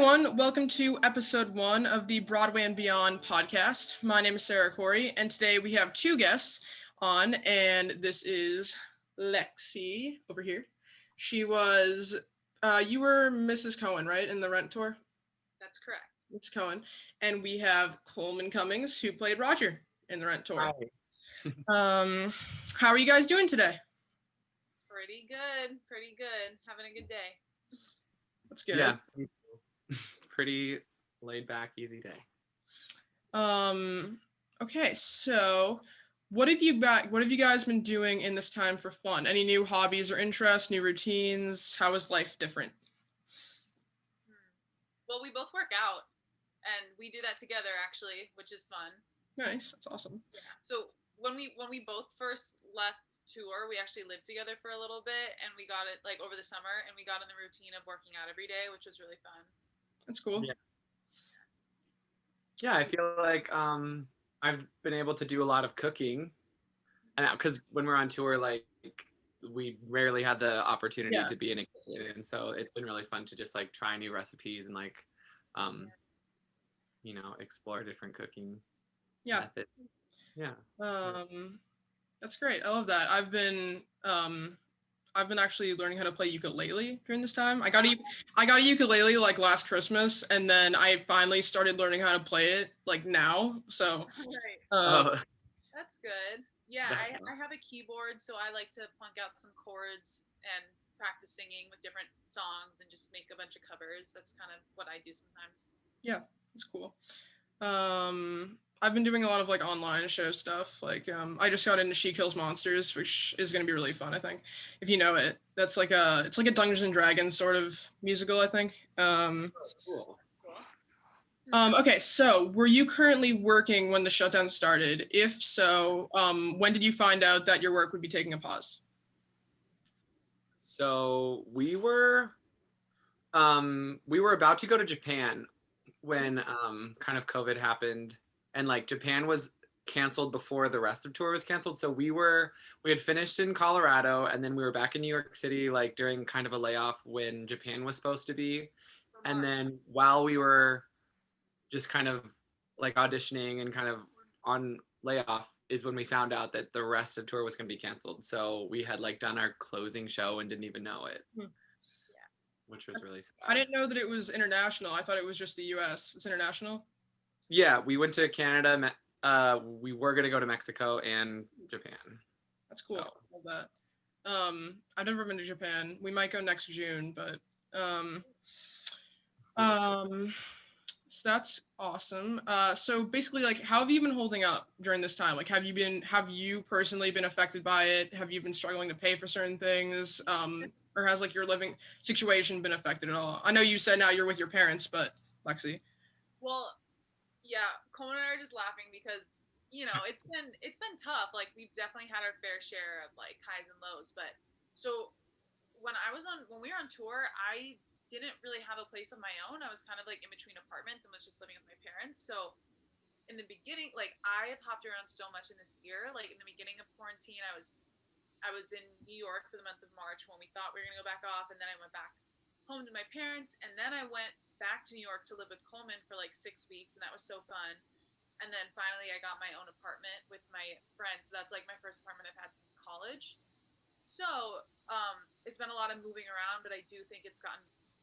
everyone. Welcome to episode 1 of the Broadway and Beyond podcast. My name is Sarah Corey, and today we have two guests on, and this is Lexi over here. She was, you were Mrs. Cohen, right, in the Rent tour? That's correct. Mrs. Cohen. And we have Coleman Cummings, who played Roger in the Rent tour. Hi. How are you guys doing today? Pretty good. Having a good day. That's good. Yeah. Pretty laid back, easy day. Okay, so what have you guys been doing in this time for fun? Any new hobbies or interests, new routines? How is life different? Well, we both work out, and we do that together actually, which is fun. Nice, that's awesome. Yeah. So when we both first left tour, we actually lived together for a little bit, and we got it like over the summer, and we got in the routine of working out every day, which was really fun. That's cool. Yeah, I feel like I've been able to do a lot of cooking, and because when we're on tour, like we rarely had the opportunity to be in a kitchen, and so it's been really fun to just like try new recipes and like explore different cooking methods. Yeah. That's great. I love that. I've been actually learning how to play ukulele during this time. I got a ukulele like last Christmas, and then I finally started learning how to play it like now. So That's good. Yeah, I have a keyboard, so I like to plunk out some chords and practice singing with different songs and just make a bunch of covers. That's kind of what I do sometimes. Yeah, that's cool. I've been doing a lot of like online show stuff. Like I just got into She Kills Monsters, which is gonna be really fun, I think. If you know it. It's like a Dungeons and Dragons sort of musical, I think. Cool. Okay, so were you currently working when the shutdown started? If so, when did you find out that your work would be taking a pause? So we were about to go to Japan when kind of COVID happened, and like Japan was canceled before the rest of tour was canceled. So we had finished in Colorado, and then we were back in New York City like during kind of a layoff when Japan was supposed to be. And then while we were just kind of like auditioning and kind of on layoff is when we found out that the rest of tour was going to be canceled. So we had like done our closing show and didn't even know it. Which was really sad. I didn't know that it was international. I thought it was just the US. It's international? Yeah, we went to Canada. We were going to go to Mexico and Japan. That's cool. So. I love that. I've never been to Japan. We might go next June, but so that's awesome. So basically, like, how have you been holding up during this time? Like, have you personally been affected by it? Have you been struggling to pay for certain things? Or has like your living situation been affected at all? I know you said now you're with your parents, but Lexi. Well, yeah, Coleman and I are just laughing because, it's been tough. Like we've definitely had our fair share of like highs and lows, but so when we were on tour, I didn't really have a place of my own. I was kind of like in between apartments and was just living with my parents. So in the beginning, like I have hopped around so much in this year. Like in the beginning of quarantine, I was in New York for the month of March when we thought we were gonna go back off, and then I went back home to my parents, and then I went back to New York to live with Coleman for like 6 weeks, and that was so fun. And then finally I got my own apartment with my friend. So that's like my first apartment I've had since college. So it's been a lot of moving around, but I do think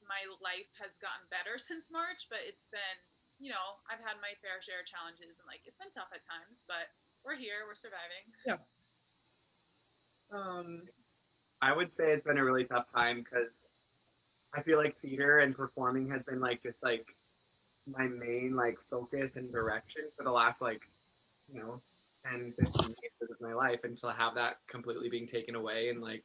my life has gotten better since March, but it's been, I've had my fair share of challenges, and like it's been tough at times, but we're here, we're surviving. Yeah. I would say it's been a really tough time because I feel like theater and performing has been like just like my main like focus and direction for the last like 10, 15 years of my life, and to have that completely being taken away, and like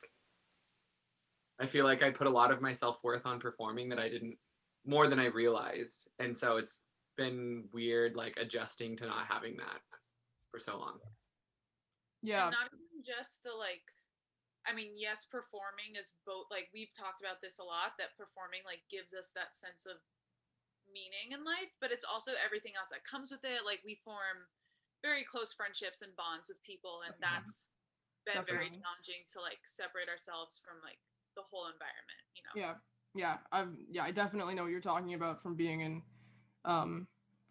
I feel like I put a lot of my self-worth on performing that I didn't, more than I realized. And so it's been weird, like adjusting to not having that for so long. Yeah. And not even just the like, I mean, yes, performing is both, like we've talked about this a lot, that performing like gives us that sense of meaning in life, but it's also everything else that comes with it. Like we form very close friendships and bonds with people, and that's been very challenging to like separate ourselves from like the whole environment, Yeah. Yeah, I definitely know what you're talking about from being in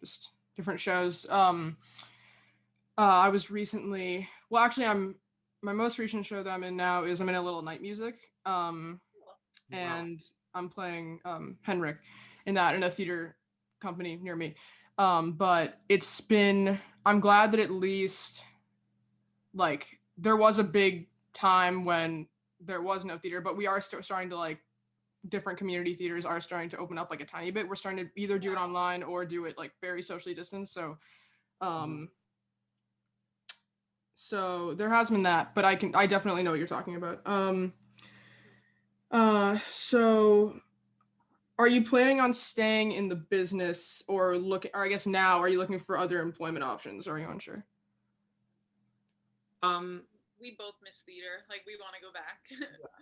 just different shows. I was recently, well, actually, my most recent show that I'm in now is I'm in a little night music, Wow. and I'm playing Henrik in that in a theater company near me. But it's been, I'm glad that at least like there was a big time when there was no theater, but we are starting to like different community theaters are starting to open up like a tiny bit. We're starting to either do it Yeah. online or do it like very socially distanced. Mhm. Um, so there has been that, but I definitely know what you're talking about. So are you planning on staying in the business or or I guess now, are you looking for other employment options? Or are you unsure? Um, We both miss theater. Like we want to go back.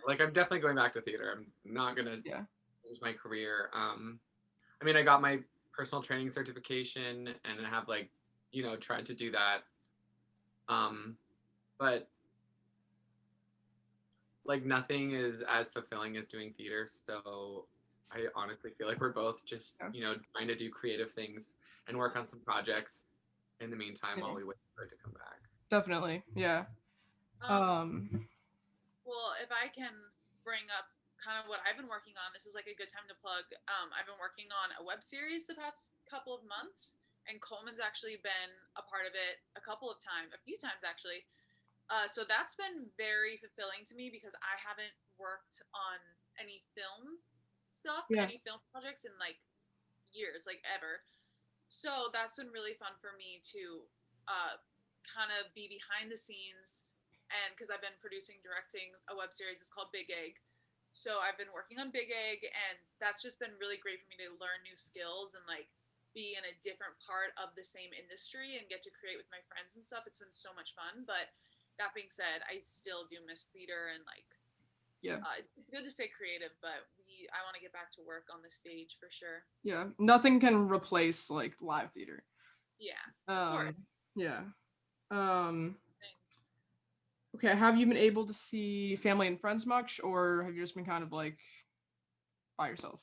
like I'm definitely going back to theater. I'm not gonna Yeah, change my career. I mean, I got my personal training certification and have like, tried to do that. Um, but like nothing is as fulfilling as doing theater. So I honestly feel like we're both just, yeah, trying to do creative things and work on some projects in the meantime while yeah, we wait for it to come back. definitely. Yeah. um, Um, well, if I can bring up kind of what I've been working on, this is like a good time to plug. I've been working on a web series the past couple of months, and Coleman's actually been a part of it a few times actually. So that's been very fulfilling to me because I haven't worked on any film stuff, yeah, any film projects in like years, like ever. So that's been really fun for me to kind of be behind the scenes. And because I've been producing, directing a web series, it's called Big Egg. So I've been working on Big Egg, and that's just been really great for me to learn new skills and like be in a different part of the same industry and get to create with my friends and stuff. It's been so much fun. But that being said, I still do miss theater and like yeah, it's good to stay creative, but I want to get back to work on the stage for sure. yeah. Nothing can replace like live theater. Yeah, of Um, course. yeah. Um, okay. Have you been able to see family and friends much, or have you just been kind of like by yourself?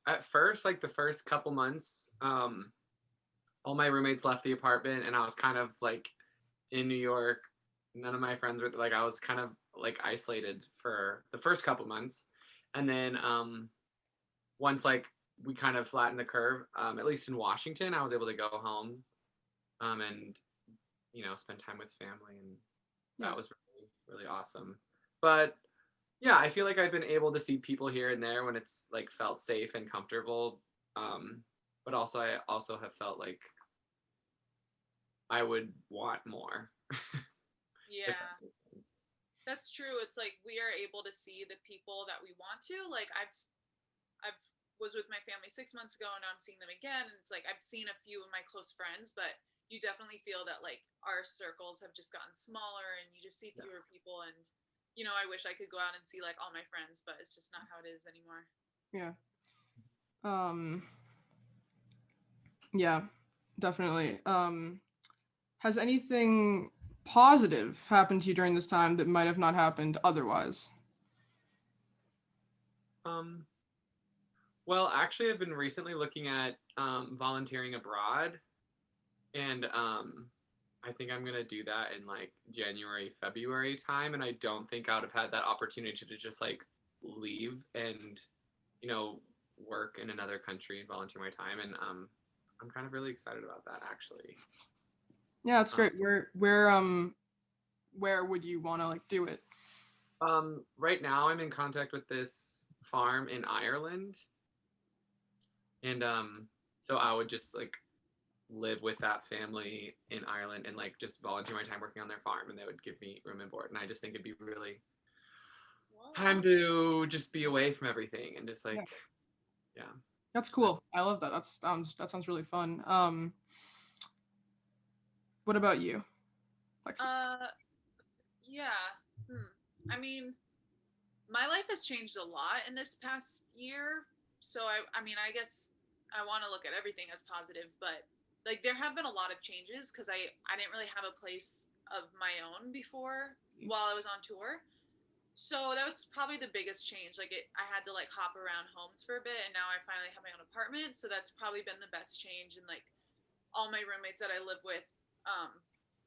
At first, like the first couple months, all my roommates left the apartment and I was kind of like in New York. None of my friends were like, I was kind of like isolated for the first couple months. And then once like we kind of flattened the curve, at least in Washington, I was able to go home and spend time with family, and Yeah. that was really really awesome. But yeah, I feel like I've been able to see people here and there when it's like felt safe and comfortable. Um, but also I also have felt like I would want more. If that Yeah, makes sense. that's true. It's like we are able to see the people that we want to. Like I've was with my family 6 months ago, and now I'm seeing them again. And it's like I've seen a few of my close friends, but you definitely feel that like our circles have just gotten smaller, and you just see Yeah. fewer people. And I wish I could go out and see like all my friends, but it's just not how it is anymore. Yeah. Um, yeah, definitely. Has anything positive happened to you during this time that might have not happened otherwise? Um, well, actually, I've been recently looking at volunteering abroad, and I think I'm gonna do that in like January, February time. And I don't think I would have had that opportunity to just like leave and you know work in another country and volunteer my time. And I'm kind of really excited about that actually. Yeah, that's Um, great. Where would you want to like do it? right now, I'm in contact with this farm in Ireland, and so I would just like live with that family in Ireland and like just volunteer my time working on their farm, and they would give me room and board. And I just think it'd be really Well, time awesome. to just be away from everything and just Yeah, like, yeah. that's cool. I love that. That sounds really fun. What about you, Lexi? Uh, yeah. Hmm. I mean, my life has changed a lot in this past year. So I mean, I guess I want to look at everything as positive, but like there have been a lot of changes because I didn't really have a place of my own before while I was on tour. So that was probably the biggest change. Like I had to like hop around homes for a bit, and now I finally have my own apartment. So that's probably been the best change. And like all my roommates that I live with, um,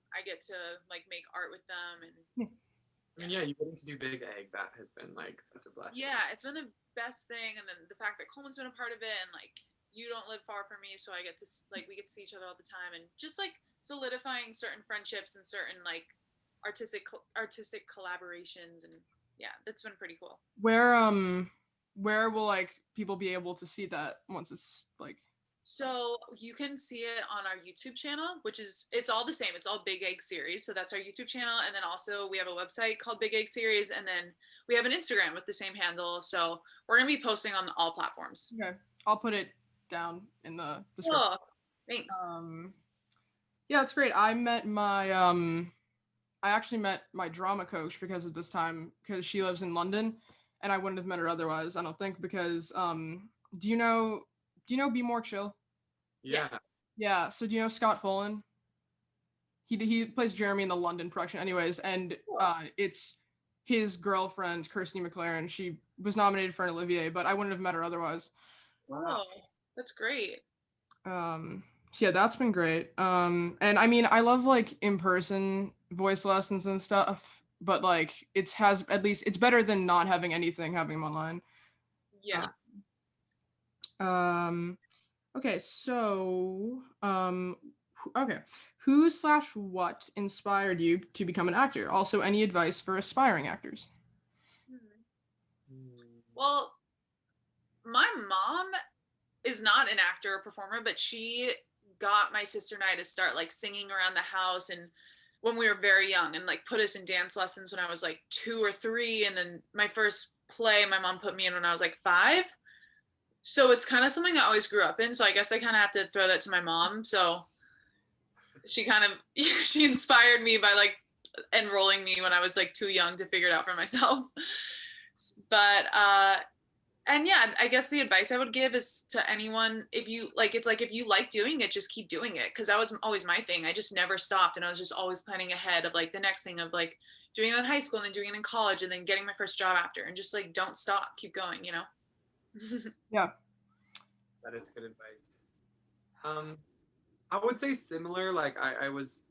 I get to like make art with them, and I mean, yeah, you getting to do Big Egg, that has been like such a blessing. yeah, it's been the best thing. And then the fact that Coleman's been a part of it, and like you don't live far from me, so I get to like we get to see each other all the time, and just like solidifying certain friendships and certain like artistic collaborations, and yeah, that's been pretty cool. Where will like people be able to see that once it's like? So you can see it on our YouTube channel, which is it's all the same. It's all Big Egg Series. So that's our YouTube channel, and then also we have a website called Big Egg Series, and then we have an Instagram with the same handle. So we're gonna be posting on all platforms. Okay, I'll put it down in the description. Oh, thanks. Yeah, it's great. I actually met my drama coach because of this time because she lives in London, and I wouldn't have met her otherwise. I don't think because do you know Be More Chill? Yeah. Yeah. So do you know Scott Folan? He plays Jeremy in the London production, anyways, and it's his girlfriend Kirsty McLaren. She was nominated for an Olivier, but I wouldn't have met her otherwise. Wow, that's great. So yeah, that's been great. And I mean, I love like in-person voice lessons and stuff, but like at least it's better than not having anything, having them online. Yeah. Okay, so okay, who slash what inspired you to become an actor? Also, any advice for aspiring actors? Well, my mom is not an actor or performer, but she got my sister and I to start like singing around the house and when we were very young and like put us in dance lessons when I was like 2 or 3, and then my first play my mom put me in when I was like 5. So it's kind of something I always grew up in. So I guess I kind of have to throw that to my mom. So she kind of she inspired me by like enrolling me when I was like too young to figure it out for myself. But and yeah, I guess the advice I would give is to anyone, if you like, it's like if you like doing it, just keep doing it, because that was always my thing. I just never stopped, and I was just always planning ahead of like the next thing of like doing it in high school and then doing it in college and then getting my first job after, and just like don't stop, keep going, you know. Yeah, That is good advice. I would say similar. Like I was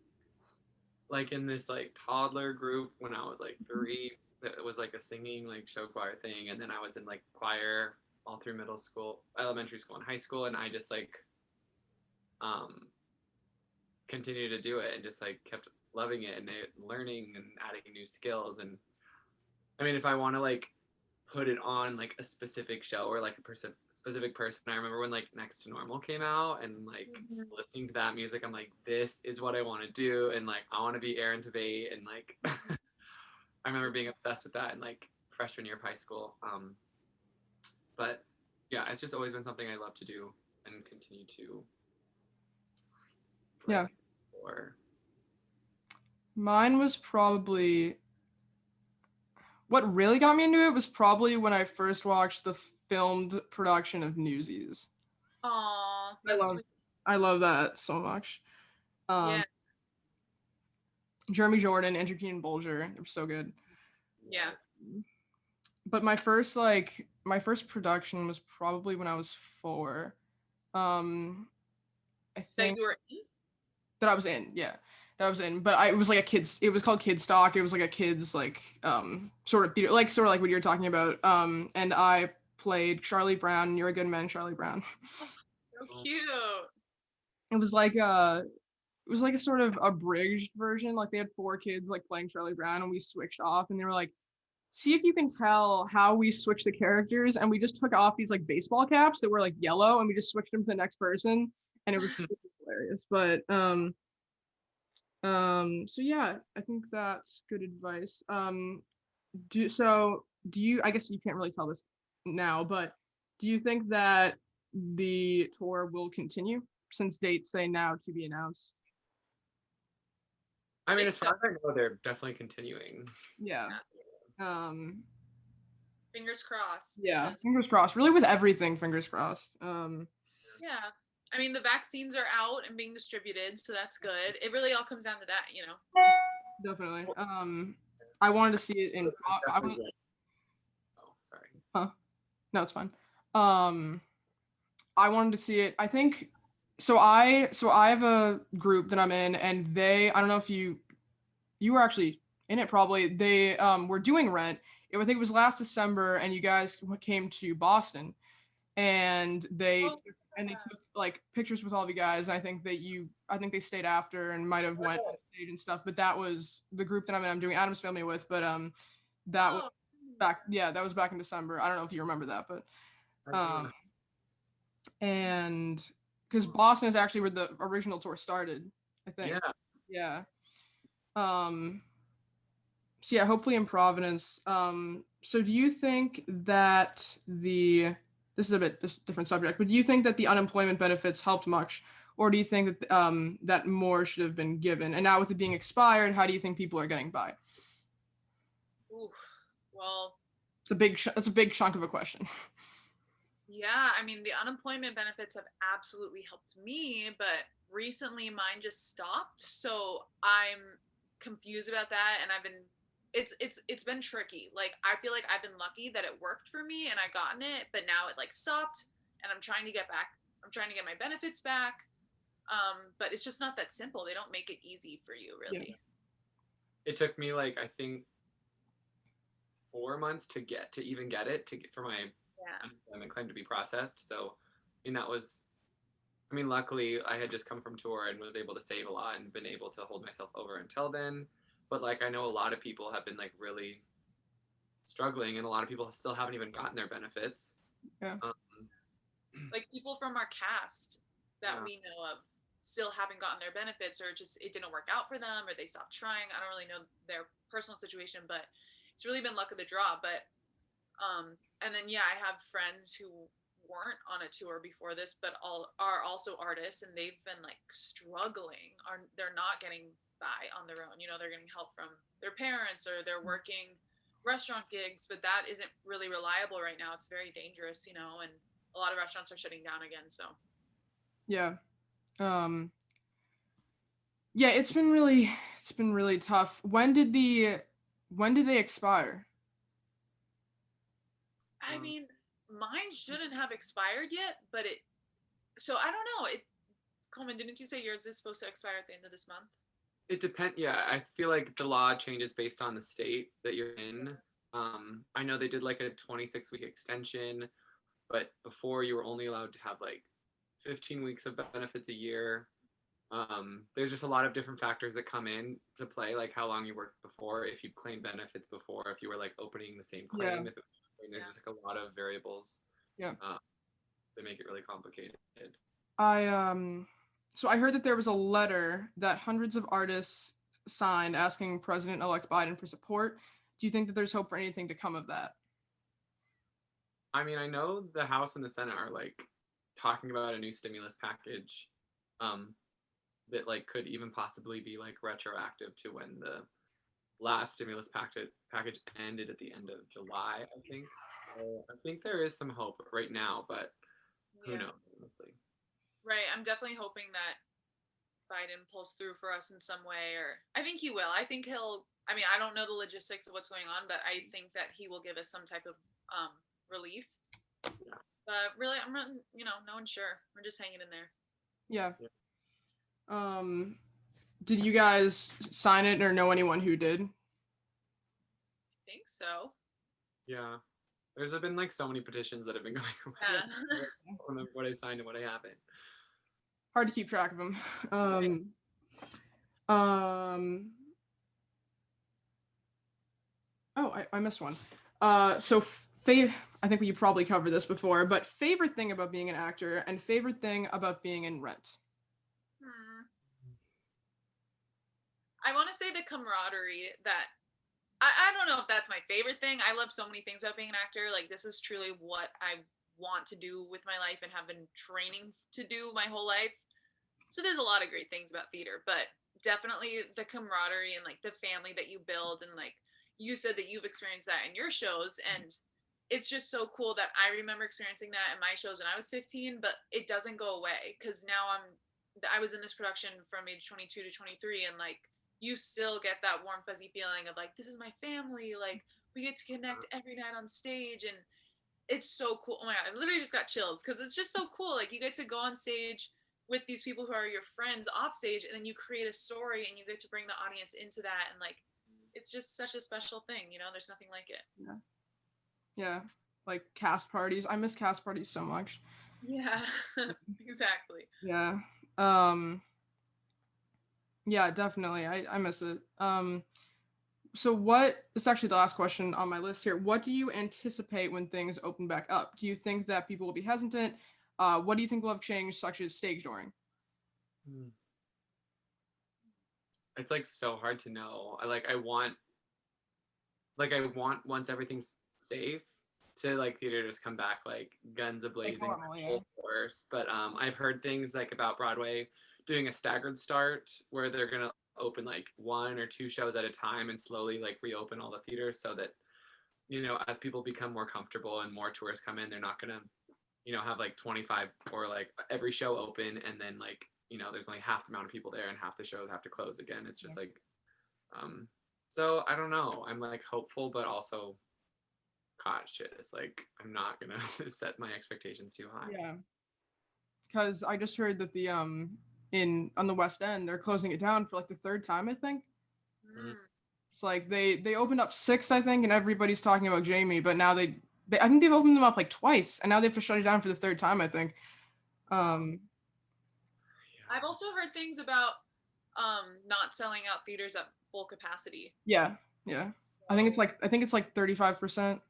like in this like toddler group when I was like 3. It was like a singing like show choir thing, and then I was in like choir all through middle school, elementary school, and high school, and I just like continued to do it and just like kept loving it and learning and adding new skills. And I mean, if I want to like put it on like a specific show or like a specific person, I remember when like Next to Normal came out and like listening to that music, I'm like, this is what I want to do, and like I want to be Aaron Tveit, and like I remember being obsessed with that in like freshman year of high school. But yeah, it's just always been something I love to do and continue to. Yeah. Or mine was probably what really got me into it was probably when I first watched the filmed production of Newsies. Aw, that's sweet. I love that so much. Yeah. Jeremy Jordan, Andrew Keenan Bolger, it was so good. Yeah. But my first production was probably when I was 4. I think that you were in? that I was in, yeah. That I was in. But it was like it was called Kid Stock. It was like a kids like sort of theater, like sort of like what you're talking about. And I played Charlie Brown, You're a Good Man, Charlie Brown. So cute. It was like a sort of abridged version. Like they had 4 kids like playing Charlie Brown, and we switched off, and they were like, see if you can tell how we switch the characters, and we just took off these like baseball caps that were like yellow, and we just switched them to the next person, and it was hilarious. But so yeah, I think that's good advice. Do you, I guess you can't really tell this now, but do you think that the tour will continue since dates say now to be announced? I mean, as far as I know, they're definitely continuing. Yeah. Fingers crossed. Yeah, fingers crossed. Really, with everything, fingers crossed. Yeah. I mean, the vaccines are out and being distributed, so that's good. It really all comes down to that, you know. Definitely. I wanted to see it in. I was, Oh, sorry. huh? No, it's fine. Um, I wanted to see it. I think so I have a group that I'm in, and I don't know if you were actually in it probably. They were doing Rent. I think it was last December, and you guys came to Boston, and Oh, they took like pictures with all of you guys. And I think they stayed after and might have went on stage and stuff. But that was the group that I'm doing Adam's Family with. But that was oh, that was back in December. I don't know if you remember that, but I do. um and because Boston is actually where the original tour started, I think. Yeah. Yeah. Um, so yeah, hopefully in Providence. So do you think that this is a bit this different subject, but do you think that the unemployment benefits helped much, or do you think that that more should have been given? And now with it being expired, how do you think people are getting by? oof. Well, It's a big chunk of a question. yeah, I mean, the unemployment benefits have absolutely helped me, but recently mine just stopped. So I'm confused about that and it's been tricky. Like I feel like I've been lucky that it worked for me and I gotten it, but now it like stopped and I'm trying to get my benefits back. But it's just not that simple. They don't make it easy for you, Yeah. really. It took me like I think 4 months to even get it for my Yeah. unemployment claim to be processed. So, I mean, that was, I mean, luckily I had just come from tour and was able to save a lot and been able to hold myself over until then. But like, I know a lot of people have been like really struggling, and a lot of people still haven't even gotten their benefits. Yeah. Um, Like people from our cast that yeah. we know of still haven't gotten their benefits or just it didn't work out for them or they stopped trying. I don't really know their personal situation, but it's really been luck of the draw. But and then yeah, I have friends who weren't on a tour before this but all are also artists and they've been like struggling are they're not getting by on their own, you know, they're getting help from their parents or they're working restaurant gigs, but that isn't really reliable right now. It's very dangerous, you know, and a lot of restaurants are shutting down again. So Yeah. Um, yeah, it's been really tough. When did they expire? I mean, mine shouldn't have expired yet, but it. So I don't know. It Coleman, didn't you say yours is supposed to expire at the end of this month? it depends. Yeah, I feel like the law changes based on the state that you're in. I know they did like a 26-week extension, but before you were only allowed to have like 15 weeks of benefits a year. There's just a lot of different factors that come in to play, like how long you worked before, if you claimed benefits before, if you were like opening the same Yeah. claim, if it was, there's Yeah. just like a lot of variables Yeah. that make it really complicated. I so I heard that there was a letter that hundreds of artists signed asking President-elect Biden for support. Do you think that there's hope for anything to come of that? I mean, I know the House and the Senate are like talking about a new stimulus package that like could even possibly be like retroactive to when the last stimulus package ended at the end of July, I think. So I think there is some hope right now, but who Yeah. knows, honestly. Right. I'm definitely hoping that Biden pulls through for us in some way, or I think he will. I think he'll. I mean, I don't know the logistics of what's going on, but I think that he will give us some type of um, relief. Yeah. But really, I'm not. You know, no one's sure. We're just hanging in there. Yeah. Yeah. Um, did you guys sign it or know anyone who did? I think so. Yeah. There's been like so many petitions that have been going Yeah. around what I've signed and what I haven't. Hard to keep track of them. Um, oh, I missed one. So I think we probably covered this before, but favorite thing about being an actor and favorite thing about being in Rent. Hmm. I want to say the camaraderie that I don't know if that's my favorite thing. I love so many things about being an actor. Like this is truly what I want to do with my life and have been training to do my whole life. So there's a lot of great things about theater, but definitely the camaraderie and like the family that you build and like you said that you've experienced that in your shows and it's just so cool that I remember experiencing that in my shows when I was 15, but it doesn't go away because now I was in this production from age 22 to 23 and like you still get that warm fuzzy feeling of like, this is my family, like we get to connect every night on stage, and it's so cool. Oh my god, I literally just got chills because it's just so cool. Like you get to go on stage with these people who are your friends off stage, and then you create a story and you get to bring the audience into that, and like it's just such a special thing, you know. There's nothing like it. Yeah, like cast parties. I miss cast parties so much. Yeah. Exactly. Yeah. Yeah, definitely. I miss it. So this is actually the last question on my list here. What do you anticipate when things open back up? Do you think that people will be hesitant? What do you think will have changed, such as stage dooring? It's like so hard to know. I want once everything's safe to like theater just come back like guns a-blazing full force. But I've heard things like about Broadway doing a staggered start where they're gonna open like 1 or 2 shows at a time and slowly like reopen all the theaters so that, you know, as people become more comfortable and more tourists come in, they're not gonna, you know, have like 25 or like every show open and then like, you know, there's only half the amount of people there and half the shows have to close again. It's just like so I don't know. I'm like hopeful but also cautious. Like I'm not gonna set my expectations too high. Yeah. Because I just heard that the on the West End, they're closing it down for like the 3rd time, I think. It's like they opened up 6, I think, and everybody's talking about Jamie, but now they I think they've opened them up like twice, and now they have to shut it down for the 3rd time, I think. I've also heard things about not selling out theaters at full capacity. Yeah. I think it's like 35%.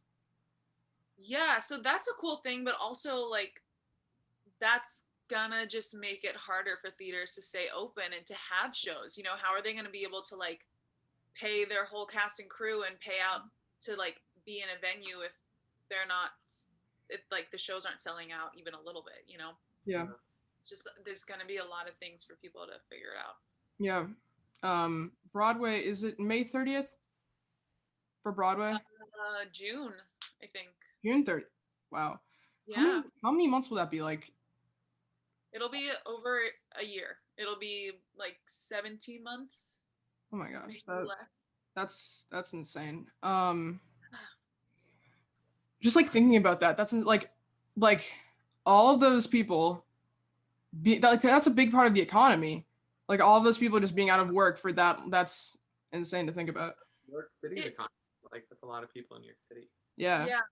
Yeah, so that's a cool thing, but also like that's gonna just make it harder for theaters to stay open and to have shows. You know, how are they gonna be able to like pay their whole cast and crew and pay out to like be in a venue if they're not, if like the shows aren't selling out even a little bit, you know? Yeah. It's just there's gonna be a lot of things for people to figure out. Yeah. Broadway, is it May 30th for Broadway? June, I think. June 30th. Wow. Yeah. How many months will that be? Like it'll be over a year. It'll be like 17 months. Oh my gosh. That's insane. Just like thinking about that, that's like all of those people that's a big part of the economy. Like all of those people just being out of work for that's insane to think about. New York City's economy, like that's a lot of people in New York City. Yeah.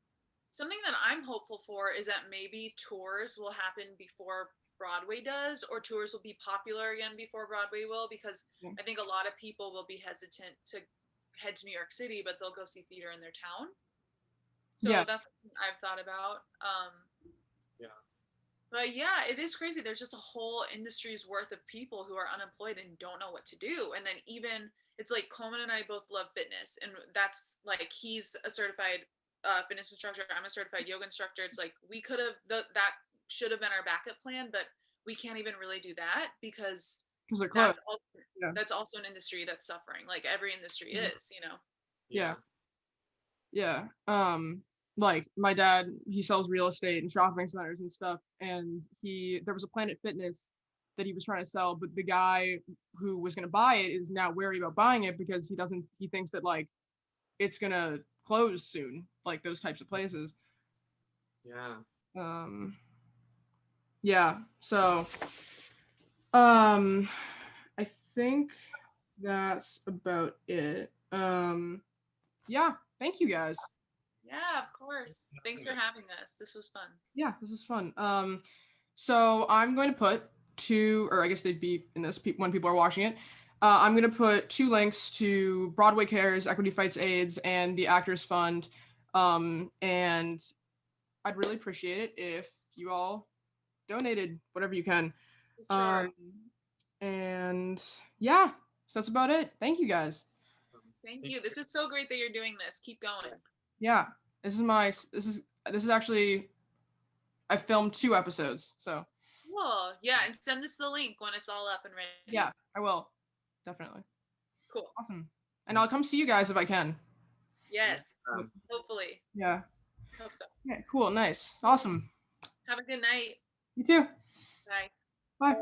Something that I'm hopeful for is that maybe tours will happen before Broadway does, or tours will be popular again before Broadway will, because I think a lot of people will be hesitant to head to New York City, but they'll go see theater in their town. So that's something I've thought about. But yeah, it is crazy. There's just a whole industry's worth of people who are unemployed and don't know what to do. And then even it's like Coleman and I both love fitness, and that's like he's a certified fitness instructor. I'm a certified yoga instructor. It's like we could have that should have been our backup plan, but we can't even really do that because that's also an industry that's suffering. Like every industry is, you know. Yeah. Like my dad, he sells real estate and shopping centers and stuff, and there was a Planet Fitness that he was trying to sell, but the guy who was going to buy it is now wary about buying it because he thinks that like it's going to close soon, like those types of places. So I think that's about it. Thank you guys. Yeah, of course. Thanks for having us. This was fun. Yeah, this is fun. So I'm going to put 2, or I guess they'd be in this when people are watching it. I'm going to put 2 links to Broadway Cares, Equity Fights AIDS, and the Actors Fund. And I'd really appreciate it if you all donated whatever you can. Sure. And yeah, so that's about it. Thank you guys. Thank you. This is so great that you're doing this. Keep going. Yeah, this is actually, I filmed 2 episodes, so. Cool. Yeah, and send us the link when it's all up and ready. Yeah, I will. Definitely. Cool. Awesome. And I'll come see you guys if I can. Yes. Hopefully. Yeah. Hope so. Yeah, cool. Nice. Awesome. Have a good night. You too. Bye. Bye.